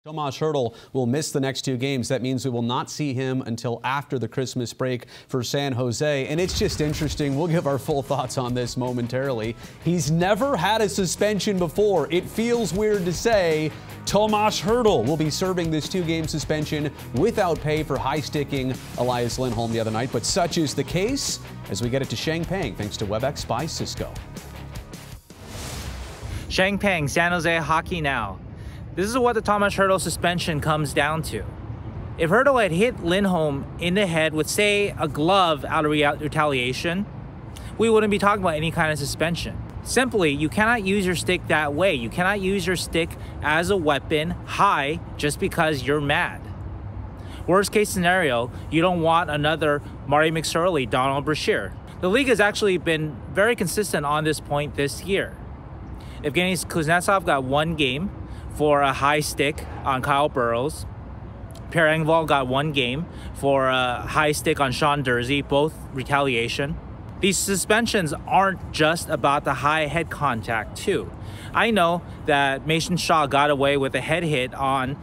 Tomas Hertl will miss the next two games. That means we will not see him until after the Christmas break for San Jose. And it's just interesting. We'll give our full thoughts on this momentarily. He's never had a suspension before. It feels weird to say. Tomas Hertl will be serving this two-game suspension without pay for high-sticking Elias Lindholm the other night. But such is the case as we get it to Sheng thanks to WebEx by Cisco. Sheng, San Jose Hockey Now. This is what the Tomas Hertl suspension comes down to. If Hertl had hit Lindholm in the head with, say, a glove out of retaliation, we wouldn't be talking about any kind of suspension. Simply, you cannot use your stick that way. You cannot use your stick as a weapon high just because you're mad. Worst case scenario, you don't want another Marty McSorley, Donald Brashear. The league has actually been very consistent on this point this year. Evgeny Kuznetsov got 1 game for a high stick on Kyle Burroughs. Pierre Engvall got 1 game for a high stick on Sean Durzi, both retaliation. These suspensions aren't just about the high head contact too. I know that Mason Shaw got away with a head hit on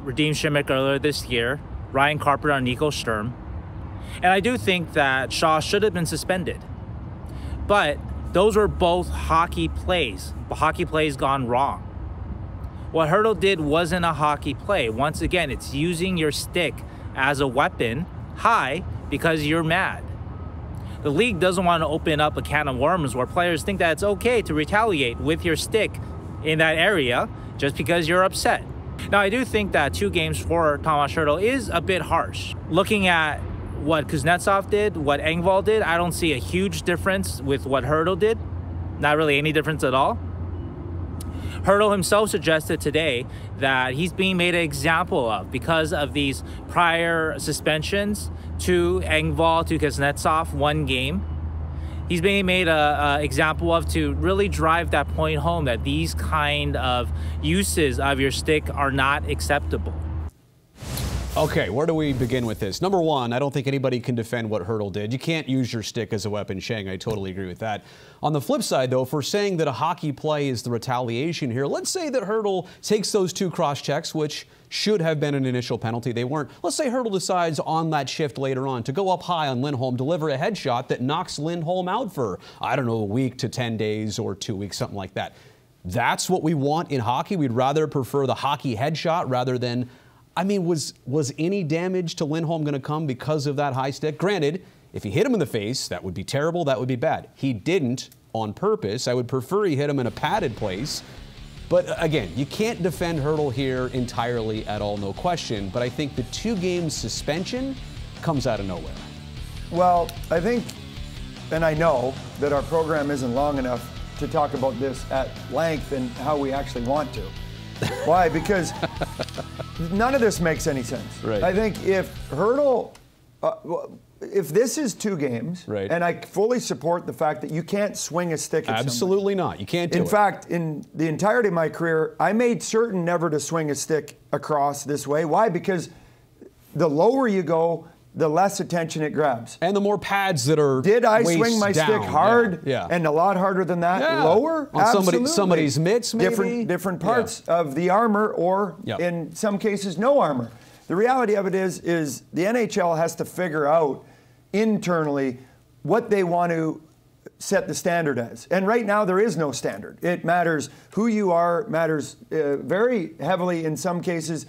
Radim Šimić earlier this year, Ryan Carpenter on Nico Sturm. And I do think that Shaw should have been suspended. But those were both hockey plays gone wrong. What Hertl did wasn't a hockey play. Once again, it's using your stick as a weapon high because you're mad. The league doesn't want to open up a can of worms where players think that it's okay to retaliate with your stick in that area just because you're upset. Now, I do think that 2 games for Tomas Hertl is a bit harsh. Looking at what Kuznetsov did, what Engvall did, I don't see a huge difference with what Hertl did. Not really any difference at all. Hertl himself suggested today that he's being made an example of because of these prior suspensions to Engvall, to Kuznetsov, 1 game. He's being made an example of to really drive that point home that these kind of uses of your stick are not acceptable. Okay, where do we begin with this? Number one, I don't think anybody can defend what Hertl did. You can't use your stick as a weapon, Sheng. I totally agree with that. On the flip side, though, if we're saying that a hockey play is the retaliation here, let's say that Hertl takes those 2 cross-checks, which should have been an initial penalty. They weren't. Let's say Hertl decides on that shift later on to go up high on Lindholm, deliver a headshot that knocks Lindholm out for, I don't know, a week to 10 days or 2 weeks, something like that. That's what we want in hockey. We'd rather prefer the hockey headshot rather than... I mean, was any damage to Lindholm going to come because of that high stick? Granted, if he hit him in the face, that would be terrible. That would be bad. He didn't on purpose. I would prefer he hit him in a padded place. But again, you can't defend Hertl here entirely at all, no question. But I think the 2-game suspension comes out of nowhere. Well, I think, and I know that our program isn't long enough to talk about this at length and how we actually want to. Why? Because none of this makes any sense. Right. I think if Hertl, if this is 2 games, right, and I fully support the fact that you can't swing a stick at Absolutely somebody. not. You can't do it. In fact, in the entirety of my career, I made certain never to swing a stick across this way. Why? Because the lower you go, the less attention it grabs. And the more pads that are Did I swing my down. stick hard and a lot harder than that? Yeah. Lower? On Absolutely. somebody's mitts, maybe? Different parts of the armor or in some cases no armor. The reality of it is the NHL has to figure out internally what they want to set the standard as. And right now there is no standard. It matters who you are, matters very heavily in some cases,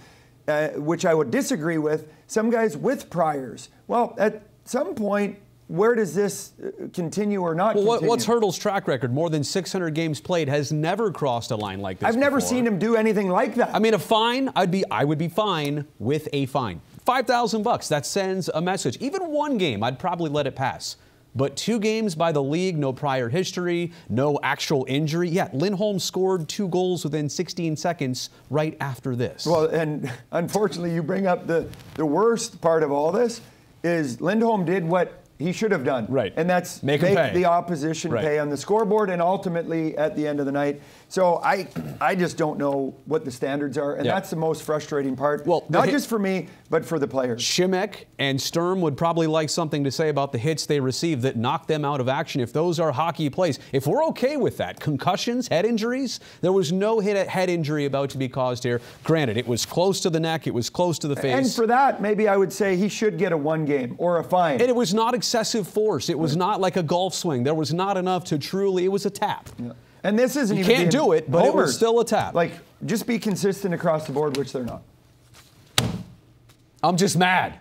which I would disagree with, some guys with priors. Well, at some point, where does this continue or not continue? What's Hertl's track record? More than 600 games played, has never crossed a line like this I've never seen him do anything like that. I mean, a fine, I would be fine with a fine. $5,000, that sends a message. Even 1 game, I'd probably let it pass. But 2 games by the league, no prior history, no actual injury. Yeah, Lindholm scored 2 goals within 16 seconds right after this. Well, and unfortunately, you bring up the worst part of all this is Lindholm did what he should have done. Right. And that's make the opposition right. pay on the scoreboard and ultimately at the end of the night. So I just don't know what the standards are, and that's the most frustrating part. Well, not just for me, but for the players. Šimek and Sturm would probably like something to say about the hits they received that knocked them out of action if those are hockey plays. If we're okay with that, concussions, head injuries, there was no head injury about to be caused here. Granted, it was close to the neck, it was close to the face. And for that, maybe I would say he should get a 1 game or a fine. And it was not excessive force. It was not like a golf swing. There was not enough to truly, it was a tap. Yeah. And this isn't even. You can't do it, but homers. It was still a tap. Like, just be consistent across the board, which they're not. I'm just mad.